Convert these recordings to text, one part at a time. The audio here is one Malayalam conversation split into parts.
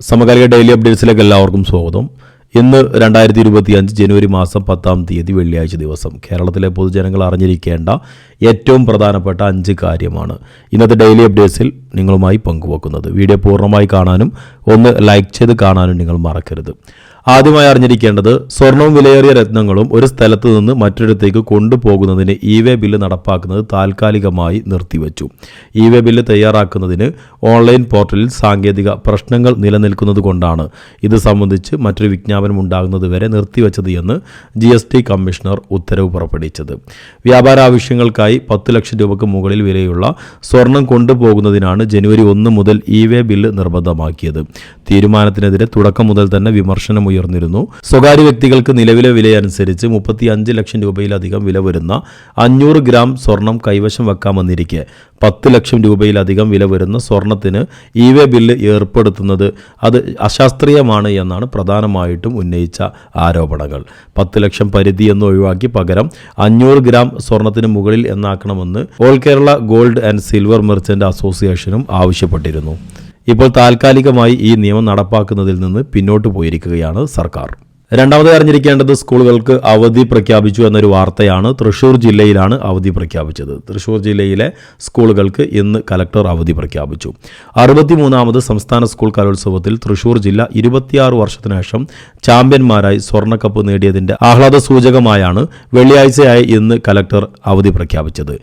സമകാലിക ഡെയിലി അപ്ഡേറ്റ്സിലേക്ക് എല്ലാവർക്കും സ്വാഗതം. ഇന്ന് 2025 ജനുവരി മാസം 10-ാം തീയതി വെള്ളിയാഴ്ച ദിവസം കേരളത്തിലെ പൊതുജനങ്ങൾ അറിഞ്ഞിരിക്കേണ്ട ഏറ്റവും പ്രധാനപ്പെട്ട 5 കാര്യമാണ് ഇന്നത്തെ ഡെയിലി അപ്ഡേറ്റ്സിൽ നിങ്ങളുമായി പങ്കുവെക്കുന്നത്. വീഡിയോ പൂർണ്ണമായി കാണാനും ഒന്ന് ലൈക്ക് ചെയ്ത് കാണാനും നിങ്ങൾ മറക്കരുത്. ആദ്യമായി അറിഞ്ഞിരിക്കേണ്ടത് സ്വർണവും വിലയേറിയ രത്നങ്ങളും ഒരു സ്ഥലത്ത് നിന്ന് മറ്റൊരിടത്തേക്ക് കൊണ്ടുപോകുന്നതിന് ഇ-വേ ബില്ല് നടപ്പാക്കുന്നത് താൽക്കാലികമായി നിർത്തിവച്ചു. ഇ-വേ ബില്ല് തയ്യാറാക്കുന്നതിന് ഓൺലൈൻ പോർട്ടലിൽ സാങ്കേതിക പ്രശ്നങ്ങൾ നിലനിൽക്കുന്നത് കൊണ്ടാണ് ഇത് സംബന്ധിച്ച് മറ്റൊരു വിജ്ഞാപനം ഉണ്ടാകുന്നതുവരെ നിർത്തിവച്ചത് എന്ന് GST കമ്മീഷണർ ഉത്തരവ് പുറപ്പെടുവിച്ചത്. വ്യാപാര ആവശ്യങ്ങൾക്കായി 10 ലക്ഷം രൂപയ്ക്ക് മുകളിൽ വിലയുള്ള സ്വർണം കൊണ്ടുപോകുന്നതിനാണ് ജനുവരി 1 മുതൽ ഇ-വേ ബില്ല് നിർബന്ധമാക്കിയത്. തീരുമാനത്തിനെതിരെ തുടക്കം മുതൽ തന്നെ വിമർശനം ഉയർന്നിരുന്നു. സ്വകാര്യ വ്യക്തികൾക്ക് നിലവിലെ വിലയനുസരിച്ച് 35 ലക്ഷം രൂപയിലധികം വില വരുന്ന 500 ഗ്രാം സ്വർണം കൈവശം വെക്കാമെന്നിരിക്കെ 10 ലക്ഷം രൂപയിലധികം വില വരുന്ന സ്വർണത്തിന് ഇ-വേ ബില്ല് ഏർപ്പെടുത്തുന്നത് അത് അശാസ്ത്രീയമാണ് എന്നാണ് പ്രധാനമായിട്ടും ഉന്നയിച്ച ആരോപണങ്ങൾ. 10 ലക്ഷം പരിധി എന്ന് ഒഴിവാക്കി പകരം 500 ഗ്രാം സ്വർണത്തിന് മുകളിൽ എന്നാക്കണമെന്ന് all Kerala gold and silver merchant അസോസിയേഷനും ആവശ്യപ്പെട്ടിരുന്നു. ഇപ്പോൾ താൽക്കാലികമായി ഈ നിയമം നടപ്പാക്കുന്നതിൽ നിന്ന് പിന്നോട്ട് പോയിരിക്കുകയാണ് സർക്കാർ. രണ്ടാമതായി അറിഞ്ഞിരിക്കേണ്ടത് സ്കൂളുകൾക്ക് അവധി പ്രഖ്യാപിച്ചു എന്നൊരു വാർത്തയാണ്. തൃശ്ശൂർ ജില്ലയിലാണ് അവധി പ്രഖ്യാപിച്ചത്. തൃശ്ശൂർ ജില്ലയിലെ സ്കൂളുകൾക്ക് ഇന്ന് കലക്ടർ അവധി പ്രഖ്യാപിച്ചു. 63ാമത് സംസ്ഥാന സ്കൂൾ കലോത്സവത്തിൽ തൃശ്ശൂർ ജില്ല 26 വർഷത്തിനു ശേഷം ചാമ്പ്യന്മാരായി സ്വർണ്ണക്കപ്പ് നേടിയതിന്റെ ആഹ്ലാദ സൂചകമായാണ് വെള്ളിയാഴ്ചയായി ഇന്ന് കലക്ടർ അവധി പ്രഖ്യാപിച്ചത്.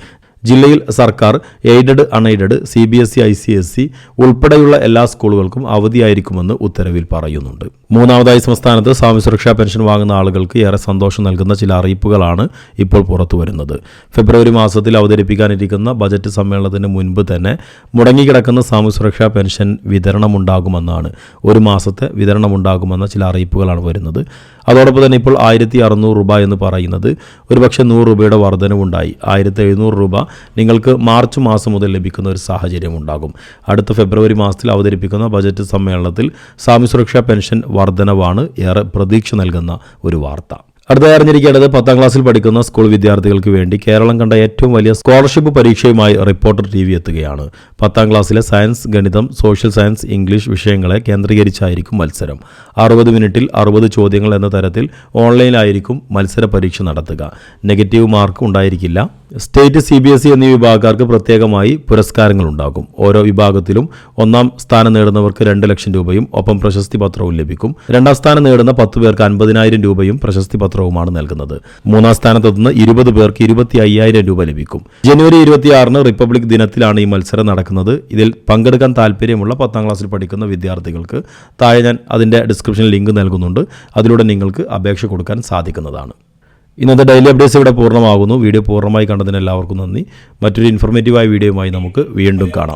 ജില്ലയിൽ സർക്കാർ, എയ്ഡഡ്, അൺഎയ്ഡഡ്, CBSE, ICSE ഉൾപ്പെടെയുള്ള എല്ലാ സ്കൂളുകൾക്കും അവധിയായിരിക്കുമെന്ന് ഉത്തരവിൽ പറയുന്നുണ്ട്. മൂന്നാമതായി സംസ്ഥാനത്ത് സാമൂഹ്യ സുരക്ഷാ പെൻഷൻ വാങ്ങുന്ന ആളുകൾക്ക് ഏറെ സന്തോഷം നൽകുന്ന ചില അറിയിപ്പുകളാണ് ഇപ്പോൾ പുറത്തു വരുന്നത്. ഫെബ്രുവരി മാസത്തിൽ അവതരിപ്പിക്കാനിരിക്കുന്ന ബജറ്റ് സമ്മേളനത്തിന് മുൻപ് തന്നെ മുടങ്ങിക്കിടക്കുന്ന സാമൂഹ്യ സുരക്ഷാ പെൻഷൻ വിതരണമുണ്ടാകുമെന്നാണ്. ഒരു മാസത്തെ വിതരണമുണ്ടാകുമെന്ന ചില അറിയിപ്പുകളാണ് വരുന്നത്. അതോടൊപ്പം തന്നെ ഇപ്പോൾ 1600 രൂപ എന്ന് പറയുന്നത് ഒരുപക്ഷെ 100 രൂപയുടെ വർധനവുണ്ടായി 1700 രൂപ നിങ്ങൾക്ക് മാർച്ച് മാസം മുതൽ ലഭിക്കുന്ന ഒരു സാഹചര്യം ഉണ്ടാകും. അടുത്ത ഫെബ്രുവരി മാസത്തിൽ അവതരിപ്പിക്കുന്ന ബജറ്റ് സമ്മേളനത്തിൽ സാമൂഹ്യ സുരക്ഷാ പെൻഷൻ വർധനവാണ് ഏറെ പ്രതീക്ഷ നൽകുന്ന ഒരു വാർത്ത. അടുത്തതായി അറിഞ്ഞിരിക്കേണ്ടത് 10ാം ക്ലാസ്സിൽ പഠിക്കുന്ന സ്കൂൾ വിദ്യാർത്ഥികൾക്ക് വേണ്ടി കേരളം കണ്ട ഏറ്റവും വലിയ സ്കോളർഷിപ്പ് പരീക്ഷയുമായി റിപ്പോർട്ടർ TV എത്തുകയാണ്. 10ാം ക്ലാസ്സിലെ സയൻസ്, ഗണിതം, സോഷ്യൽ സയൻസ്, ഇംഗ്ലീഷ് വിഷയങ്ങളെ കേന്ദ്രീകരിച്ചായിരിക്കും മത്സരം. 60 മിനിറ്റിൽ 60 ചോദ്യങ്ങൾ എന്ന തരത്തിൽ ഓൺലൈനായിരിക്കും മത്സര പരീക്ഷ നടത്തുക. നെഗറ്റീവ് മാർക്ക് ഉണ്ടായിരിക്കില്ല. സ്റ്റേറ്റ്, CBSE എന്നീ വിഭാഗക്കാർക്ക് പ്രത്യേകമായി പുരസ്കാരങ്ങൾ ഉണ്ടാകും. ഓരോ വിഭാഗത്തിലും 1ാം സ്ഥാനം നേടുന്നവർക്ക് 2 ലക്ഷം രൂപയും ഒപ്പം പ്രശസ്തി പത്രവും ലഭിക്കും. 2ാം സ്ഥാനം നേടുന്ന 10 പേർക്ക് 50,000 രൂപയും പ്രശസ്തി പത്രവുമാണ് നൽകുന്നത്. 3ാം സ്ഥാനത്തെത്തുന്ന 20 പേർക്ക് 25,000 രൂപ ലഭിക്കും. ജനുവരി 26 റിപ്പബ്ലിക് ദിനത്തിലാണ് ഈ മത്സരം നടക്കുന്നത്. ഇതിൽ പങ്കെടുക്കാൻ താല്പര്യമുള്ള 10ാം ക്ലാസ്സിൽ പഠിക്കുന്ന വിദ്യാർത്ഥികൾക്ക് താഴെ ഞാൻ അതിൻ്റെ ഡിസ്ക്രിപ്ഷനിൽ ലിങ്ക് നൽകുന്നുണ്ട്. അതിലൂടെ നിങ്ങൾക്ക് അപേക്ഷ കൊടുക്കാൻ സാധിക്കുന്നതാണ്. ഇന്നത്തെ ഡെയിലി അപ്ഡേറ്റ്സ് ഇവിടെ പൂർണ്ണമാകുന്നു. വീഡിയോ പൂർണ്ണമായി കണ്ടതിന് എല്ലാവർക്കും നന്ദി. മറ്റൊരു ഇൻഫോർമേറ്റീവായ വീഡിയോയുമായി നമുക്ക് വീണ്ടും കാണാം.